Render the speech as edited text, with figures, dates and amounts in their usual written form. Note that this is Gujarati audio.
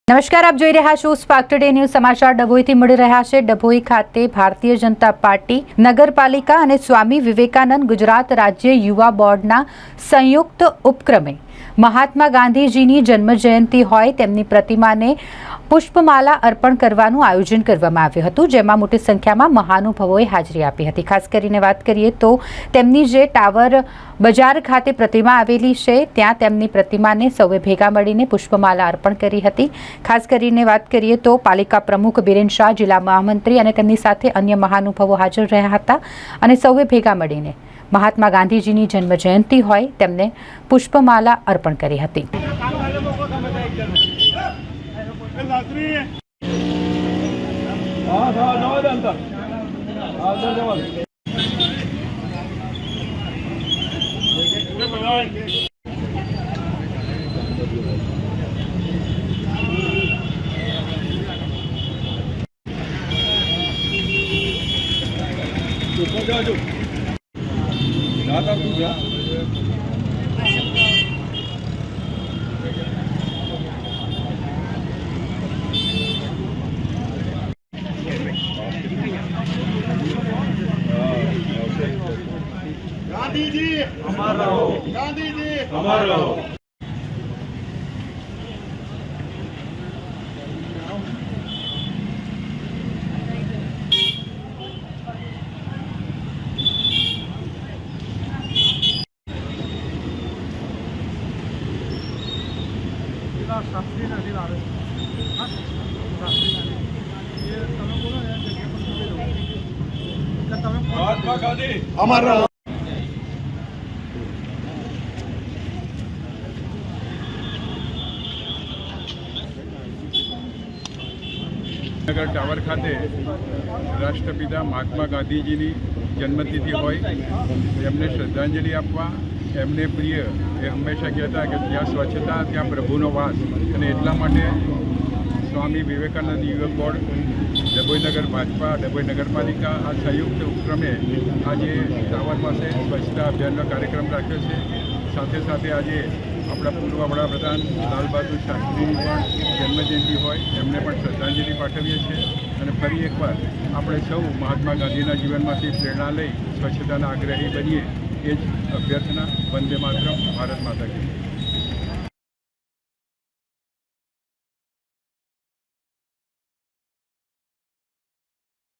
નમસ્કાર, આપ જોઈ રહ્યા છો સ્પાર્ક ટુડે ન્યૂઝ સમાચાર ડભોઈથી મળી રહ્યા છે। ડભોઈ ખાતે ભારતીય જનતા પાર્ટી નગરપાલિકા અને સ્વામી વિવેકાનંદ ગુજરાત રાજ્ય યુવા બોર્ડના સંયુક્ત ઉપક્રમે મહાત્મા ગાંધીજીની જન્મજયંતિ હોય તેમની પ્રતિમાને પુષ્પમાલા અર્પણ કરવાનું આયોજન કરવામાં આવ્યું હતું, જેમાં મોટી સંખ્યામાં મહાનુભાવોએ હાજરી આપી હતી। ખાસ કરીને વાત કરીએ તો તેમની જે ટાવર બજાર ખાતે પ્રતિમા આવેલી છે ત્યાં તેમની પ્રતિમાને સૌએ ભેગા મળીને પુષ્પમાલા અર્પણ કરી હતી। ખાસ કરીને વાત કરીએ તો પાલિકા પ્રમુખ બિરેન શાહ, જિલ્લા મહામંત્રી અને તેમની સાથે અન્ય મહાનુભાવો હાજર રહ્યા હતા અને સૌએ ભેગા મળીને મહાત્મા ગાંધીજીની જન્મજયંતિ હોય તેમને પુષ્પમાલા અર્પણ કરી હતી। गांधी जी अमर रहो, गांधी जी अमर रहो। शास्त्री नदी ला रहे महात्मा गांधी अमर रहो। નગર ટાવર ખાતે રાષ્ટ્રપિતા મહાત્મા ગાંધીજીની જન્મતિથિ હોય એમને શ્રદ્ધાંજલિ આપવા એમને પ્રિય એ હંમેશા કહેતા કે જ્યાં સ્વચ્છતા ત્યાં પ્રભુનો વાસ, અને એટલા માટે સ્વામી વિવેકાનંદ યુવક બોર્ડ, ડભોઈ નગર ભાજપા, ડભોઈ નગરપાલિકા આ સંયુક્ત ઉપક્રમે આજે ટાવર પાસે સ્વચ્છતા અભિયાનનો કાર્યક્રમ રાખ્યો છે। સાથે સાથે આજે આપણા પૂર્વ વડાપ્રધાન લાલ બહાદુર શાસ્ત્રીની પણ જન્મજયંતિ હોય એમને પણ શ્રદ્ધાંજલિ પાઠવીએ છીએ, અને ફરી એકવાર આપણે સૌ મહાત્મા ગાંધીના જીવનમાંથી પ્રેરણા લઈ સ્વચ્છતાના આગ્રહી બનીએ એ જ અભ્યર્થના। વંદે માતરમ, ભારત માતા કી જય।